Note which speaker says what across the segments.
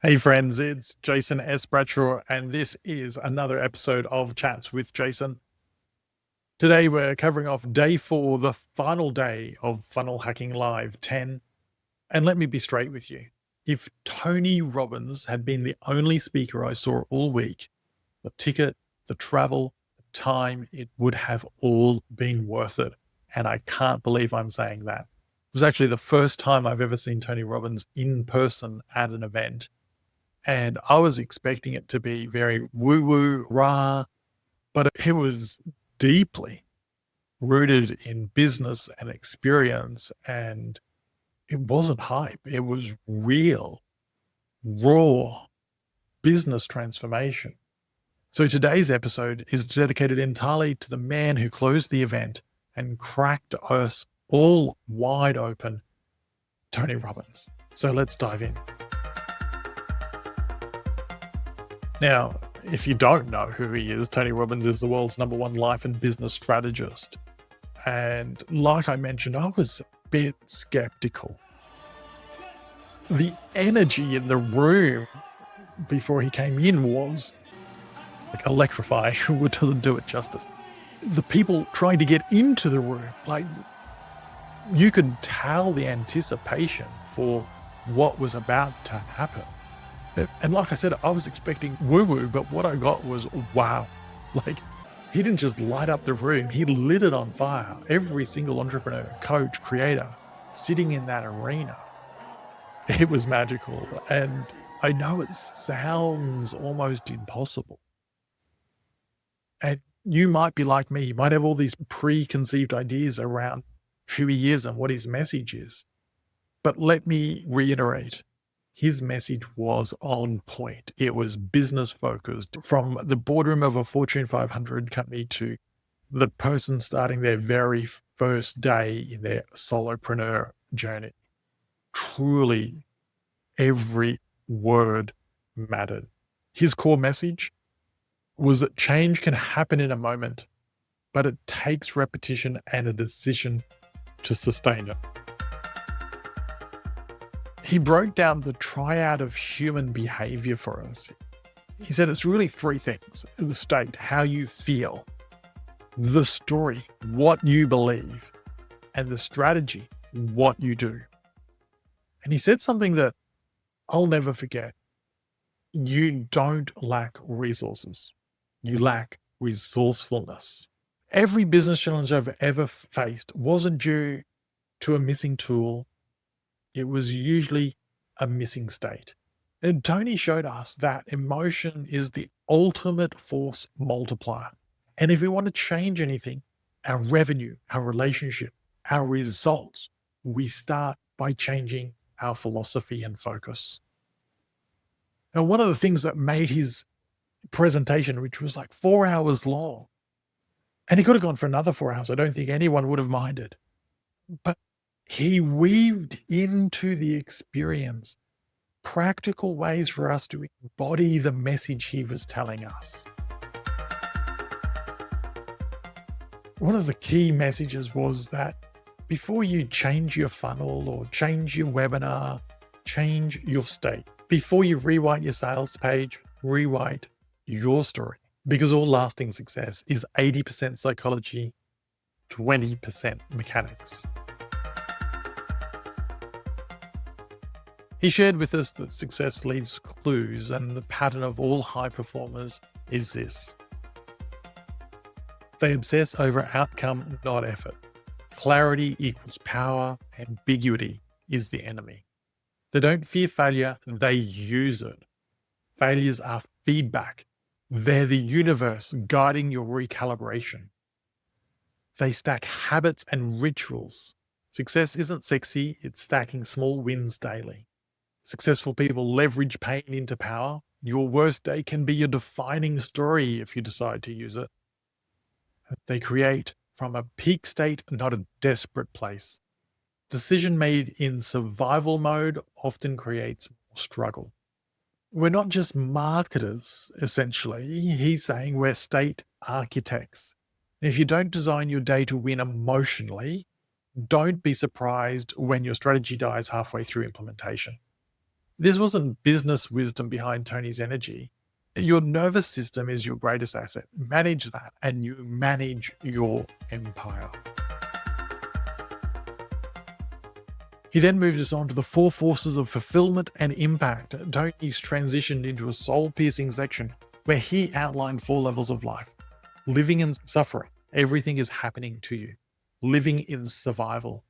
Speaker 1: Hey friends, it's Jason S. Bradshaw, and this is another episode of Chats with Jason. Today we're covering off day 4, the final day of Funnel Hacking Live 10. And let me be straight with you. If Tony Robbins had been the only speaker I saw all week, the ticket, the travel, the time, it would have all been worth it. And I can't believe I'm saying that. It was actually the first time I've ever seen Tony Robbins in person at an event. And I was expecting it to be very woo-woo, rah, but it was deeply rooted in business and experience. And it wasn't hype. It was real, raw business transformation. So today's episode is dedicated entirely to the man who closed the event and cracked us all wide open, Tony Robbins. So let's dive in. Now, if you don't know who he is, Tony Robbins is the world's #1 life and business strategist. And like I mentioned, I was a bit skeptical. The energy in the room before he came in was like electrifying, which doesn't do it justice. The people trying to get into the room, like you could tell the anticipation for what was about to happen. And like I said, I was expecting woo-woo, but what I got was wow. Like, he didn't just light up the room, he lit it on fire. Every single entrepreneur, coach, creator sitting in that arena. It was magical. And I know it sounds almost impossible. And you might be like me, you might have all these preconceived ideas around who he is and what his message is. But let me reiterate, his message was on point. It was business focused, from the boardroom of a Fortune 500 company to the person starting their very first day in their solopreneur journey. Truly, every word mattered. His core message was that change can happen in a moment, but it takes repetition and a decision to sustain it. He broke down the triad of human behavior for us. He said it's really 3 things: the state, how you feel; the story, what you believe; and the strategy, what you do. And he said something that I'll never forget. You don't lack resources. You lack resourcefulness. Every business challenge I've ever faced wasn't due to a missing tool. It was usually a missing state. And Tony showed us that emotion is the ultimate force multiplier. And if we want to change anything, our revenue, our relationship, our results, we start by changing our philosophy and focus. And one of the things that made his presentation, which was like 4 hours long, and he could have gone for another 4 hours, I don't think anyone would have minded, but he weaved into the experience practical ways for us to embody the message he was telling us. One of the key messages was that before you change your funnel or change your webinar, change your state. Before you rewrite your sales page, rewrite your story. Because all lasting success is 80% psychology, 20% mechanics. He shared with us that success leaves clues, and the pattern of all high performers is this: they obsess over outcome, not effort. Clarity equals power. Ambiguity is the enemy. They don't fear failure, they use it. Failures are feedback. They're the universe guiding your recalibration. They stack habits and rituals. Success isn't sexy, it's stacking small wins daily. Successful people leverage pain into power. Your worst day can be your defining story if you decide to use it. They create from a peak state, not a desperate place. Decision made in survival mode often creates more struggle. We're not just marketers, essentially. He's saying we're state architects. And if you don't design your day to win emotionally, don't be surprised when your strategy dies halfway through implementation. This wasn't business wisdom behind Tony's energy. Your nervous system is your greatest asset. Manage that, and you manage your empire. He then moved us on to the 4 forces of fulfillment and impact. Tony's transitioned into a soul-piercing section where he outlined 4 levels of life. Living in suffering, everything is happening to you. Living in survival,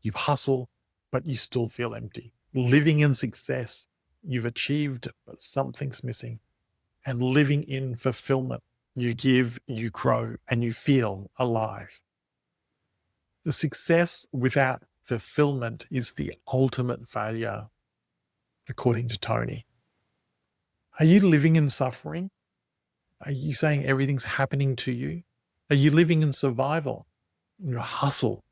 Speaker 1: you hustle, but you still feel empty. Living in success, you've achieved, but something's missing. And living in fulfillment, you give, you grow, and you feel alive. The success without fulfillment is the ultimate failure, according to Tony. Are you living in suffering? Are you saying everything's happening to you? Are you living in survival? You hustle,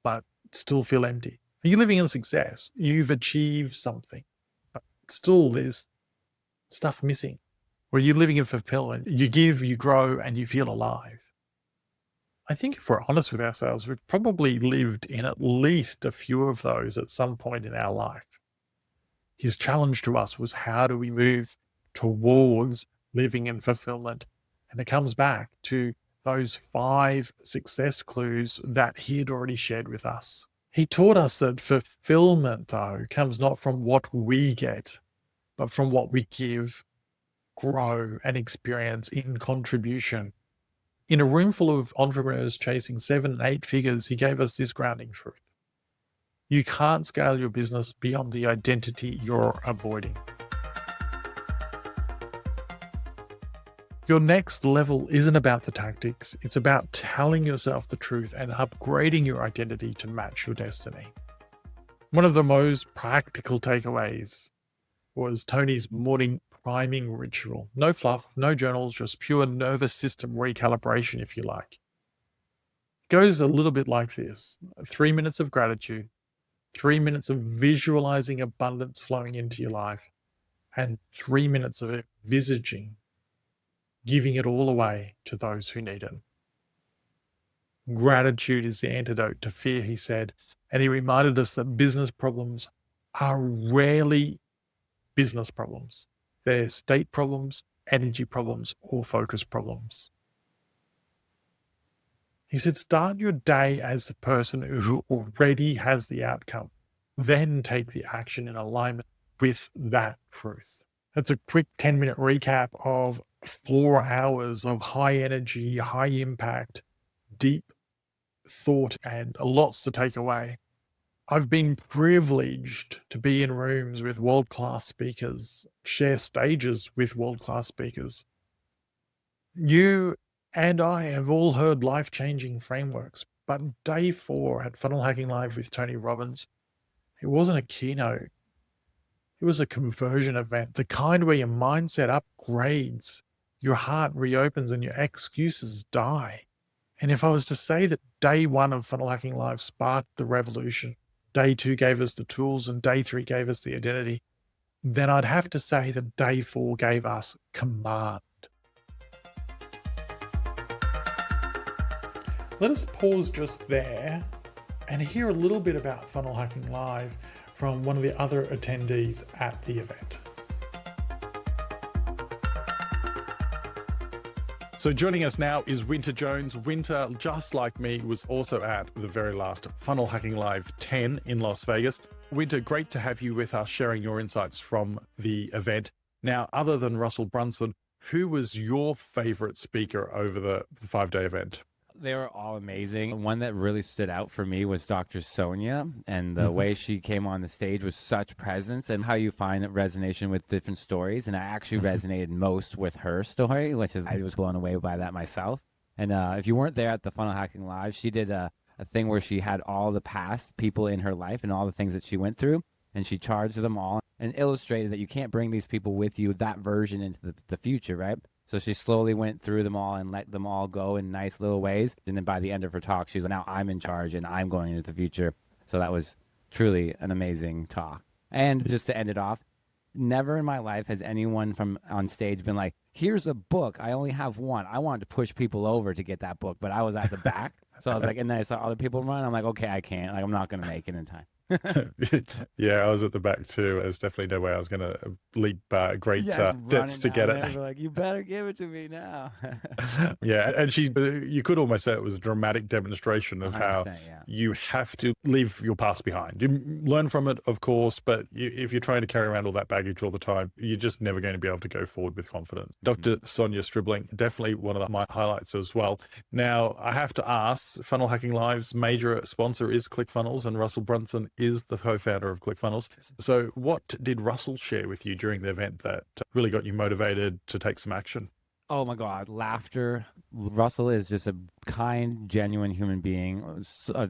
Speaker 1: but still feel empty. Are you living in success? You've achieved something, but still there's stuff missing. Or are you living in fulfillment? You give, you grow, and you feel alive. I think if we're honest with ourselves, we've probably lived in at least a few of those at some point in our life. His challenge to us was, how do we move towards living in fulfillment? And it comes back to those 5 success clues that he had already shared with us. He taught us that fulfillment, though, comes not from what we get, but from what we give, grow, and experience in contribution. In a room full of entrepreneurs chasing 7 and 8 figures, he gave us this grounding truth. You can't scale your business beyond the identity you're avoiding. Your next level isn't about the tactics. It's about telling yourself the truth and upgrading your identity to match your destiny. One of the most practical takeaways was Tony's morning priming ritual. No fluff, no journals, just pure nervous system recalibration, if you like. It goes a little bit like this: 3 minutes of gratitude, 3 minutes of visualizing abundance flowing into your life, and 3 minutes of envisaging giving it all away to those who need it. Gratitude is the antidote to fear, he said, and he reminded us that business problems are rarely business problems. They're state problems, energy problems, or focus problems. He said, start your day as the person who already has the outcome. Then take the action in alignment with that truth. That's a quick 10-minute recap of 4 hours of high energy, high impact, deep thought, and lots to take away. I've been privileged to be in rooms with world-class speakers, share stages with world-class speakers. You and I have all heard life-changing frameworks, but day 4 at Funnel Hacking Live with Tony Robbins, it wasn't a keynote. It was a conversion event, the kind where your mindset upgrades, your heart reopens, and your excuses die. And if I was to say that day 1 of Funnel Hacking Live sparked the revolution, day 2 gave us the tools, and day 3 gave us the identity, then I'd have to say that day 4 gave us command. Let us pause just there and hear a little bit about Funnel Hacking Live from one of the other attendees at the event. So joining us now is Wynter Jones. Wynter, just like me, was also at the very last Funnel Hacking Live 10 in Las Vegas. Wynter, great to have you with us sharing your insights from the event. Now, other than Russell Brunson, who was your favorite speaker over the 5-day event?
Speaker 2: They were all amazing. One that really stood out for me was Dr. Sonia, and the way she came on the stage with such presence, and how you find resonation with different stories. And I actually resonated most with her story, which is, I was blown away by that myself. And if you weren't there at the Funnel Hacking Live, she did a thing where she had all the past people in her life and all the things that she went through, and she charged them all and illustrated that you can't bring these people with you, that version, into the future, right? So she slowly went through them all and let them all go in nice little ways. And then by the end of her talk, she's like, now I'm in charge and I'm going into the future. So that was truly an amazing talk. And just to end it off, never in my life has anyone from on stage been like, here's a book. I only have one. I wanted to push people over to get that book, but I was at the back. So I was like, and then I saw other people run. I'm like, okay, I can't. Like, I'm not going to make it in time.
Speaker 1: Yeah, I was at the back too. There's definitely no way I was going to leap great
Speaker 2: Yes,
Speaker 1: depths
Speaker 2: running
Speaker 1: to
Speaker 2: down
Speaker 1: get
Speaker 2: there,
Speaker 1: it.
Speaker 2: be like, you better give it to me now.
Speaker 1: Yeah, and you could almost say it was a dramatic demonstration of how
Speaker 2: 100%, yeah.
Speaker 1: you have to leave your past behind. You learn from it, of course, but if you're trying to carry around all that baggage all the time, you're just never going to be able to go forward with confidence. Dr. Sonia Stribling, definitely one of my highlights as well. Now, I have to ask, Funnel Hacking Live's major sponsor is ClickFunnels, and Russell Brunson is the co-founder of ClickFunnels. So what did Russell share with you during the event that really got you motivated to take some action?
Speaker 2: Oh my God, laughter. Russell is just a kind, genuine human being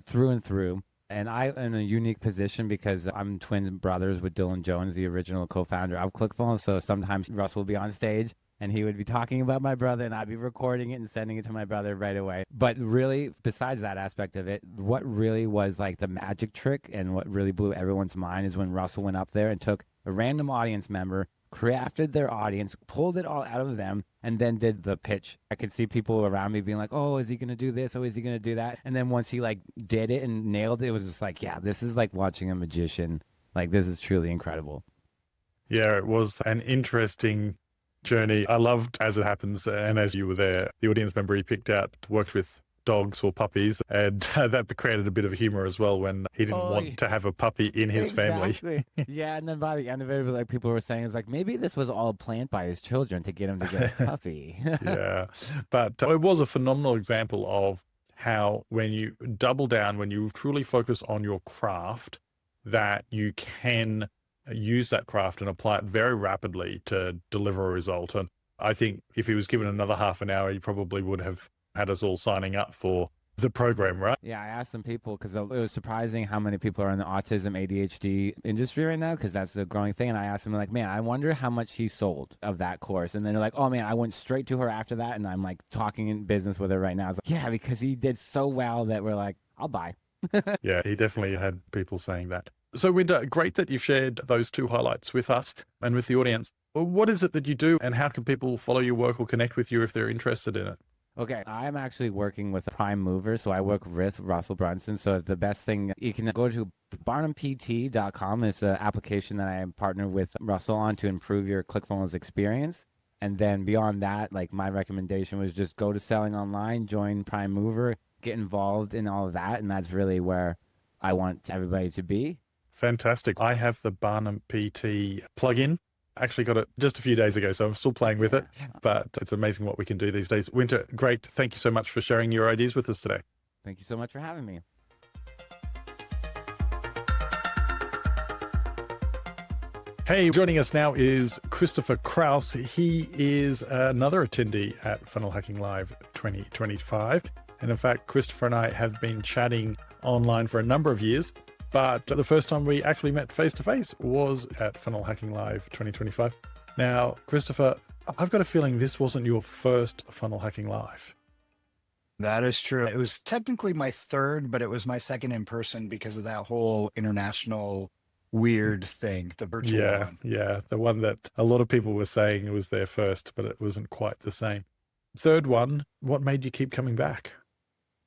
Speaker 2: through and through. And I am in a unique position because I'm twin brothers with Dylan Jones, the original co-founder of ClickFunnels. So sometimes Russell will be on stage and he would be talking about my brother and I'd be recording it and sending it to my brother right away. But really, besides that aspect of it, what really was like the magic trick and what really blew everyone's mind is when Russell went up there and took a random audience member, crafted their audience, pulled it all out of them, and then did the pitch. I could see people around me being like, oh, is he going to do this? Oh, is he going to do that? And then once he like did it and nailed it, it was just like, yeah, this is like watching a magician. Like, this is truly incredible.
Speaker 1: Yeah, it was an interesting journey. I loved, as it happens, and as you were there, the audience member he picked out worked with dogs or puppies, and that created a bit of humor as well when he didn't want to have a puppy in his family.
Speaker 2: Yeah, and then by the end of it, like people were saying, it's like maybe this was all planned by his children to get him to get a puppy.
Speaker 1: Yeah, but it was a phenomenal example of how when you double down, when you truly focus on your craft, that you can use that craft and apply it very rapidly to deliver a result. And I think if he was given another half an hour, he probably would have had us all signing up for the program, right?
Speaker 2: Yeah, I asked some people because it was surprising how many people are in the autism ADHD industry right now because that's a growing thing. And I asked them like, man, I wonder how much he sold of that course. And then they're like, oh man, I went straight to her after that. And I'm like talking in business with her right now. I was like, yeah, because he did so well that we're like, I'll buy.
Speaker 1: Yeah, he definitely had people saying that. So, Wynter, great that you've shared those two highlights with us and with the audience. Well, what is it that you do and how can people follow your work or connect with you if they're interested in it?
Speaker 2: Okay, I'm actually working with Prime Mover, so I work with Russell Brunson. So the best thing, you can go to barnumpt.com. It's an application that I partner with Russell on to improve your ClickFunnels experience. And then beyond that, like my recommendation was just go to Selling Online, join Prime Mover, get involved in all of that. And that's really where I want everybody to be.
Speaker 1: Fantastic. I have the Barnum PT plugin. Actually got it just a few days ago, so I'm still playing with it, but it's amazing what we can do these days. Wynter, great. Thank you so much for sharing your ideas with us today.
Speaker 2: Thank you so much for having me.
Speaker 1: Hey, joining us now is Christopher Krause. He is another attendee at Funnel Hacking Live 2025. And in fact, Christopher and I have been chatting online for a number of years. But the first time we actually met face-to-face was at Funnel Hacking Live 2025. Now, Christopher, I've got a feeling this wasn't your first Funnel Hacking Live.
Speaker 3: That is true. It was technically my third, but it was my second in person because of that whole international weird thing, the virtual one.
Speaker 1: Yeah, the one that a lot of people were saying it was their first, but it wasn't quite the same. Third one, what made you keep coming back?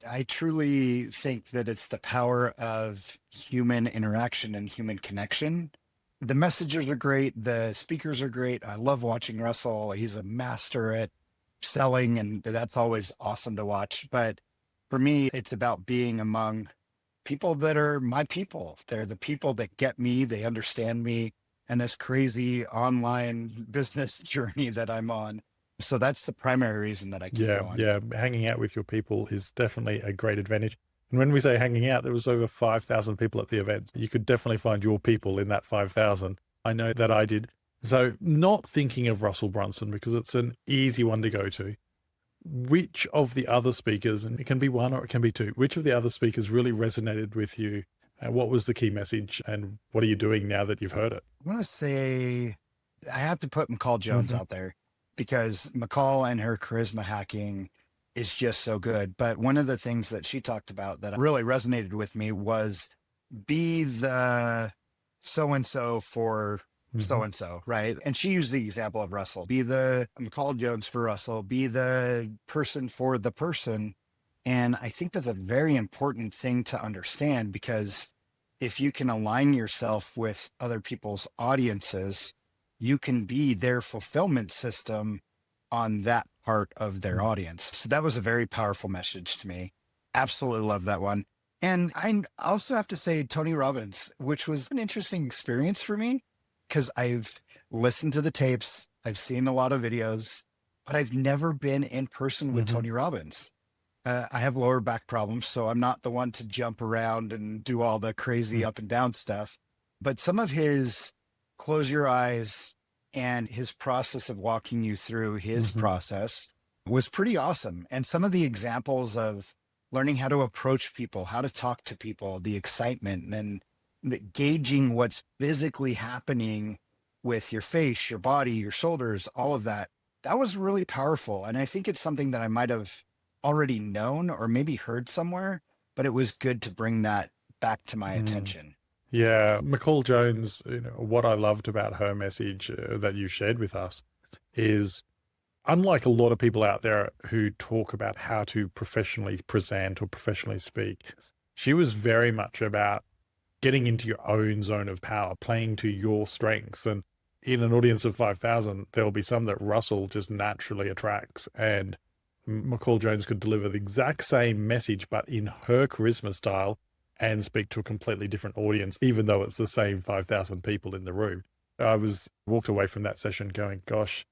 Speaker 3: I truly think that it's the power of human interaction and human connection. The messages are great. The speakers are great. I love watching Russell. He's a master at selling, and that's always awesome to watch. But for me, it's about being among people that are my people. They're the people that get me. They understand me and this crazy online business journey that I'm on. So that's the primary reason that I keep going.
Speaker 1: Yeah, hanging out with your people is definitely a great advantage. And when we say hanging out, there was over 5,000 people at the event. You could definitely find your people in that 5,000. I know that I did. So not thinking of Russell Brunson because it's an easy one to go to. Which of the other speakers, and it can be one or it can be two, which of the other speakers really resonated with you? And what was the key message? And what are you doing now that you've heard it?
Speaker 3: I want to say I have to put McCall Jones out there, because McCall and her charisma hacking is just so good. But one of the things that she talked about that really resonated with me was be the so-and-so for so-and-so, right? And she used the example of Russell. Be the McCall Jones for Russell. Be the person for the person. And I think that's a very important thing to understand, because if you can align yourself with other people's audiences, you can be their fulfillment system on that part of their audience. So that was a very powerful message to me. Absolutely love that one. And I also have to say Tony Robbins, which was an interesting experience for me because I've listened to the tapes, I've seen a lot of videos, but I've never been in person with Tony Robbins. I have lower back problems, so I'm not the one to jump around and do all the crazy up and down stuff. But some of his close your eyes and his process of walking you through his process was pretty awesome. And some of the examples of learning how to approach people, how to talk to people, the excitement and the gauging what's physically happening with your face, your body, your shoulders, all of that, that was really powerful. And I think it's something that I might have already known or maybe heard somewhere, but it was good to bring that back to my attention.
Speaker 1: Yeah, McCall Jones, what I loved about her message that you shared with us is, unlike a lot of people out there who talk about how to professionally present or professionally speak, she was very much about getting into your own zone of power, playing to your strengths. And in an audience of 5,000, there'll be some that Russell just naturally attracts. And McCall Jones could deliver the exact same message, but in her charisma style, and speak to a completely different audience, even though it's the same 5,000 people in the room. I walked away from that session going, gosh,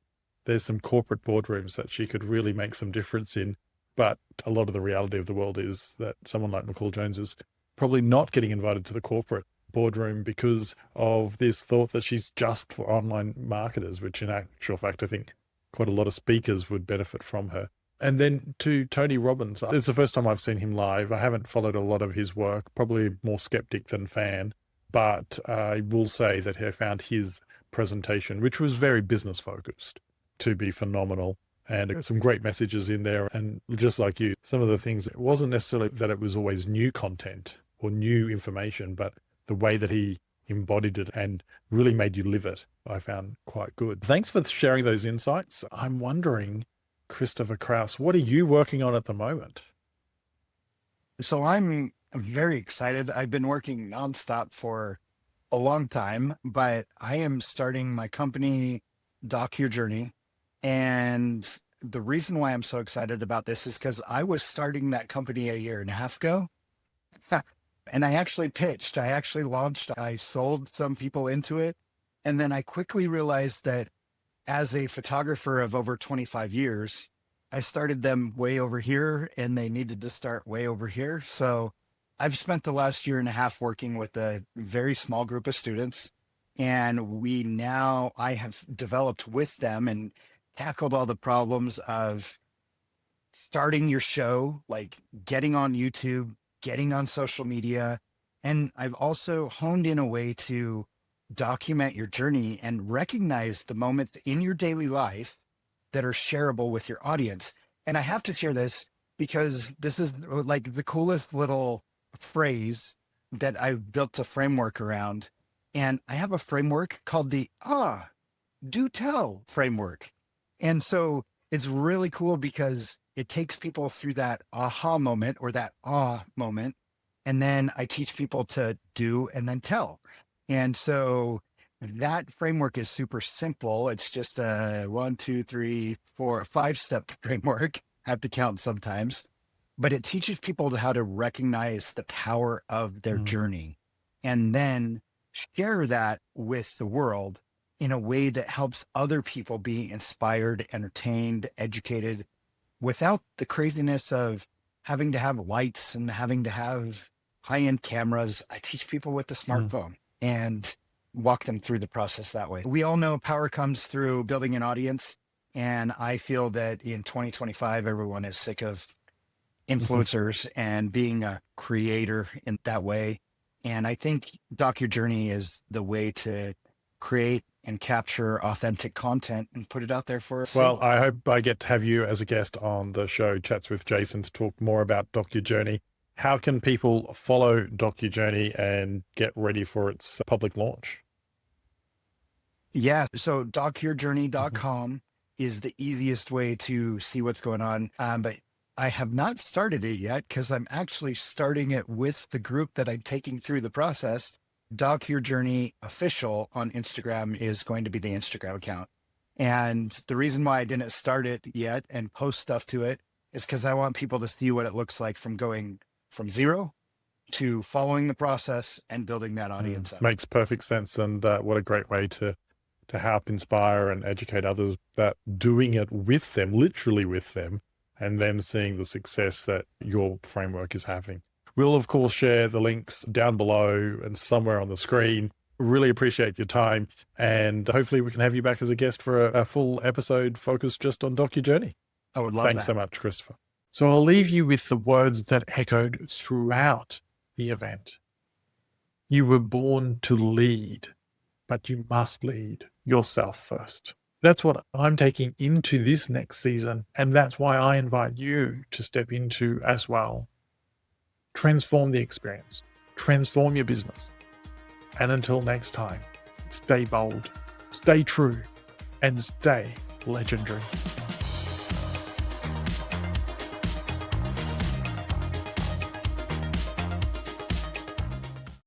Speaker 1: there's some corporate boardrooms that she could really make some difference in. But a lot of the reality of the world is that someone like McCall Jones is probably not getting invited to the corporate boardroom because of this thought that she's just for online marketers, which in actual fact, I think quite a lot of speakers would benefit from her. And then to Tony Robbins, it's the first time I've seen him live. I haven't followed a lot of his work, probably more skeptic than fan, but I will say that I found his presentation, which was very business focused, to be phenomenal. And some great messages in there. And just like you, some of the things, it wasn't necessarily that it was always new content or new information, but the way that he embodied it and really made you live it, I found quite good. Thanks for sharing those insights. I'm wondering, Christopher Krause, what are you working on at the moment?
Speaker 3: So I'm very excited. I've been working nonstop for a long time, but I am starting my company, Doc Your Journey. And the reason why I'm so excited about this is because I was starting that company a year and a half ago. And I actually pitched, I actually launched, I sold some people into it. And then I quickly realized that as a photographer of over 25 years, I started them way over here and they needed to start way over here. So I've spent the last year and a half working with a very small group of students. And I have developed with them and tackled all the problems of starting your show, like getting on YouTube, getting on social media. And I've also honed in a way to document your journey and recognize the moments in your daily life that are shareable with your audience. And I have to share this because this is like the coolest little phrase that I've built a framework around. And I have a framework called the do tell framework. And so it's really cool because it takes people through that aha moment or that moment. And then I teach people to do and then tell. And so that framework is super simple. It's just a 1, 2, 3, 4, 5-step framework. I have to count sometimes, but it teaches people how to recognize the power of their journey and then share that with the world in a way that helps other people be inspired, entertained, educated without the craziness of having to have lights and having to have high-end cameras. I teach people with the smartphone and walk them through the process that way. We all know power comes through building an audience. And I feel that in 2025, everyone is sick of influencers and being a creator in that way. And I think Doc Your Journey is the way to create and capture authentic content and put it out there for us.
Speaker 1: Well, I hope I get to have you as a guest on the show, Chats with Jason, to talk more about Doc Your Journey. How can people follow Doc Your Journey and get ready for its public launch?
Speaker 3: Yeah, so docyourjourney.com is the easiest way to see what's going on. But I have not started it yet because I'm actually starting it with the group that I'm taking through the process. Dog Your Journey Official on Instagram is going to be the Instagram account. And the reason why I didn't start it yet and post stuff to it is because I want people to see what it looks like from going from zero to following the process and building that audience up.
Speaker 1: Makes perfect sense. And what a great way to help inspire and educate others, that doing it with them, literally with them, and then seeing the success that your framework is having. We'll, of course, share the links down below and somewhere on the screen. Really appreciate your time. And hopefully we can have you back as a guest for a full episode focused just on Doc Your Journey.
Speaker 3: I would love
Speaker 1: Thanks
Speaker 3: that.
Speaker 1: so much, Christopher. So I'll leave you with the words that echoed throughout the event. You were born to lead, but you must lead yourself first. That's what I'm taking into this next season. And that's why I invite you to step into as well. Transform the experience, transform your business. And until next time, stay bold, stay true, and stay legendary.